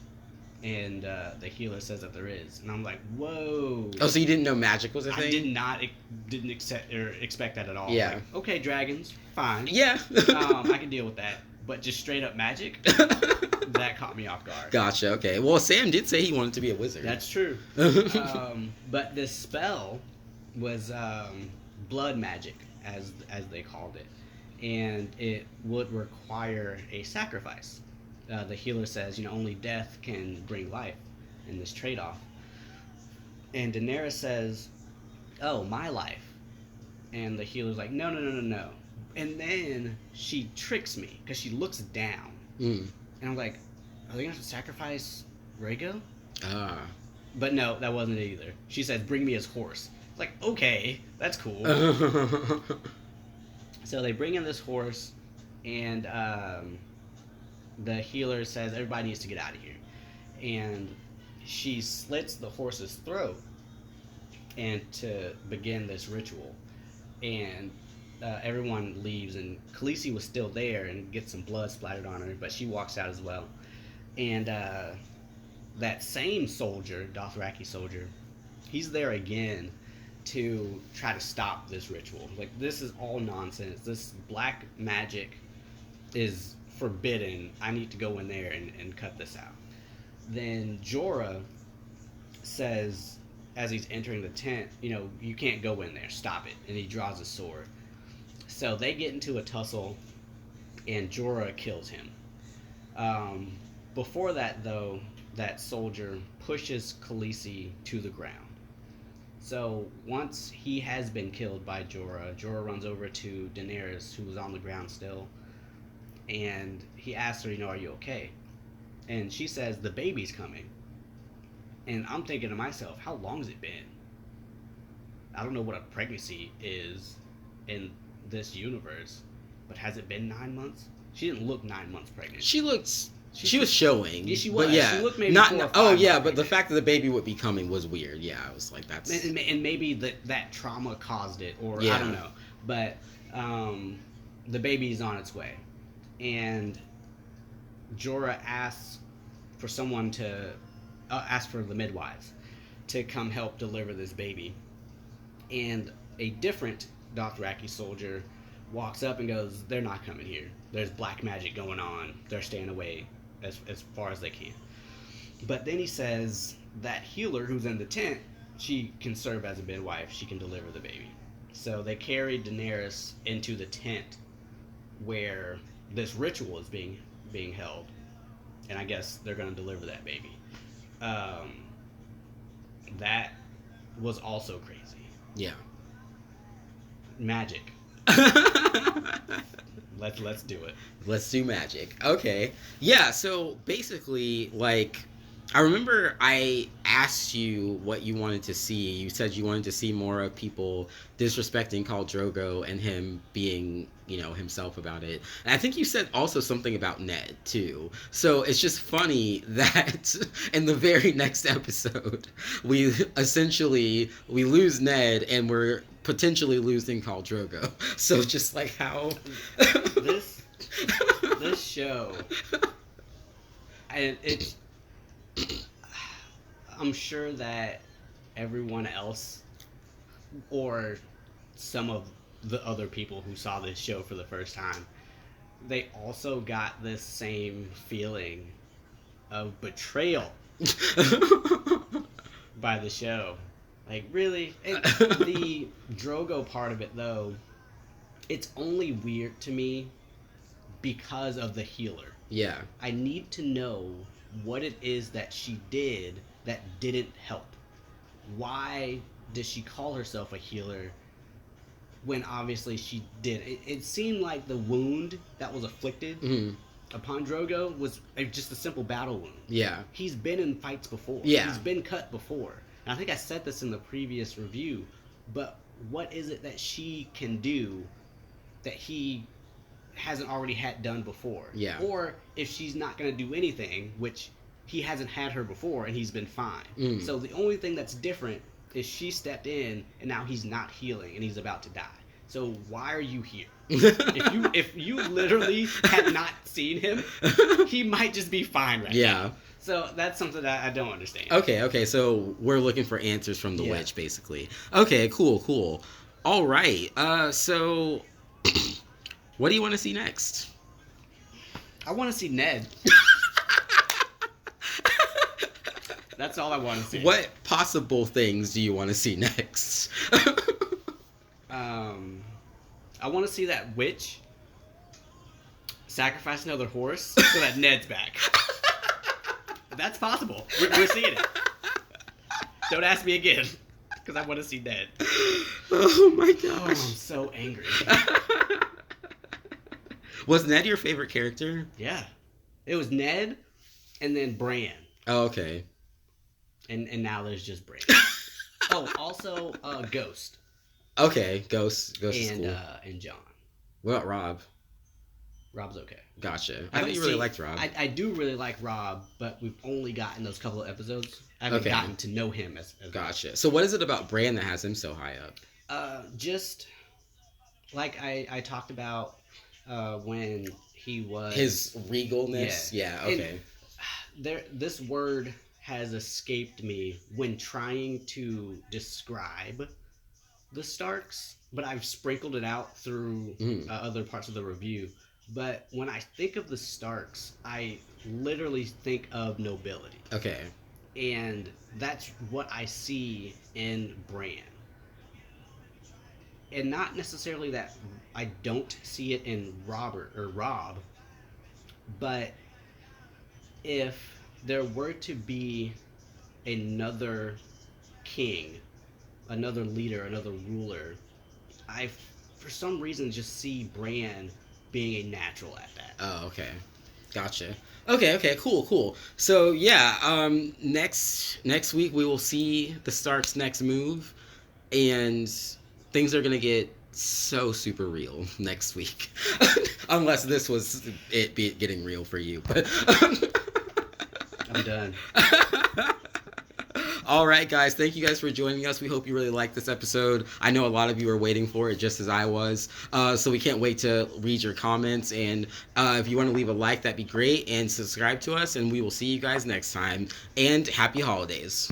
And the healer says that there is. And I'm like, whoa. Oh, so you didn't know magic was a thing? I didn't expect that at all. Yeah. Like, okay, dragons, fine. Yeah. I can deal with that. But just straight up magic, that caught me off guard. Gotcha, okay. Well, Sam did say he wanted to be a wizard. That's true. But this spell was blood magic, as they called it. And it would require a sacrifice. The healer says, only death can bring life in this trade-off. And Daenerys says, oh, my life. And the healer's like, no. And then she tricks me, because she looks down. And I'm like, are they going to have to sacrifice Rhaego? But no, that wasn't it either. She said, bring me his horse. It's like, okay, that's cool. So they bring in this horse, and the healer says, everybody needs to get out of here. And she slits the horse's throat and to begin this ritual. And everyone leaves, and Khaleesi was still there and gets some blood splattered on her, but she walks out as well. And that same soldier, Dothraki soldier, he's there again to try to stop this ritual. Like, this is all nonsense. This black magic is forbidden. I need to go in there and cut this out. Then Jorah says, as he's entering the tent, you can't go in there. Stop it. And he draws a sword. So they get into a tussle, and Jorah kills him. Um, Before that, though, that soldier pushes Khaleesi to the ground. So once he has been killed by Jorah, Jorah runs over to Daenerys, who was on the ground still, and he asks her, are you okay? And she says, the baby's coming. And I'm thinking to myself, how long has it been? I don't know what a pregnancy is in this universe, but has it been 9 months? She didn't look 9 months pregnant. She looked. She was showing. Yeah, she was. But yeah, she looked maybe not. 4 or 5 Oh yeah, months but the pregnant. fact that the baby would be coming was weird. Yeah, I was like, that's. And maybe that trauma caused it, or Yeah. I don't know. But the baby's on its way, and Jorah asks for someone to ask for the midwives to come help deliver this baby, and a different Dothraki soldier walks up and goes, "They're not coming here. There's black magic going on. They're staying away as far as they can." But then he says that healer who's in the tent, she can serve as a midwife. She can deliver the baby. So they carry Daenerys into the tent where this ritual is being held, and I guess they're going to deliver that baby. That was also crazy. Yeah. Magic. Let's do it. Let's do magic. Okay. Yeah, so basically, like, I remember I asked you what you wanted to see. You said you wanted to see more of people disrespecting Khal Drogo and him being, himself about it. And I think you said also something about Ned, too. So it's just funny that in the very next episode, we lose Ned and we're potentially losing Khal Drogo. So just like how... This show, and it's... I'm sure that everyone else, or some of the other people who saw this show for the first time, they also got this same feeling of betrayal by the show. Like, really? The Drogo part of it, though, it's only weird to me because of the healer. Yeah. I need to know what it is that she did that didn't help. Why does she call herself a healer when obviously she did? It seemed like the wound that was afflicted upon Drogo was just a simple battle wound. Yeah. He's been in fights before. Yeah. He's been cut before. And I think I said this in the previous review, but what is it that she can do that he hasn't already had done before? Yeah. Or if she's not going to do anything, which he hasn't had her before and he's been fine. So the only thing that's different is she stepped in and now he's not healing and he's about to die. So why are you here? if you literally had not seen him, he might just be fine right now. So that's something that I don't understand. Okay, so we're looking for answers from the witch, basically. Okay, cool. All right, so what do you want to see next? I want to see Ned. That's all I want to see. What possible things do you want to see next? I want to see that witch sacrifice another horse so that Ned's back. That's possible. We're seeing it. Don't ask me again, because I want to see Ned. Oh my gosh. Oh, I'm so angry. Was Ned your favorite character? Yeah. It was Ned, and then Bran. Oh, okay. And now there's just Bran. Oh, also Ghost. Okay, Ghost is cool. And John. What about Rob? Rob's okay. Gotcha. I thought you really liked Rob. I do really like Rob, but we've only gotten those couple of episodes. I haven't gotten to know him as Gotcha. So what is it about Bran that has him so high up? Just like I talked about when he was... His regalness? Yeah, okay. This word has escaped me when trying to describe the Starks, but I've sprinkled it out through Mm. other parts of the review. But when I think of the Starks, I literally think of nobility. Okay. And that's what I see in Bran. And not necessarily that I don't see it in Robert or Rob, but if there were to be another king, another leader, another ruler, I for some reason just see Bran being a natural at that. Oh, okay. Gotcha. Okay, cool. So yeah, next week we will see the Starks' next move, and things are gonna get so super real next week, unless this was it be getting real for you. But I'm done. all right, guys. Thank you guys for joining us. We hope you really liked this episode. I know a lot of you are waiting for it, just as I was. So we can't wait to read your comments. And if you want to leave a like, that'd be great. And subscribe to us. And we will see you guys next time. And happy holidays.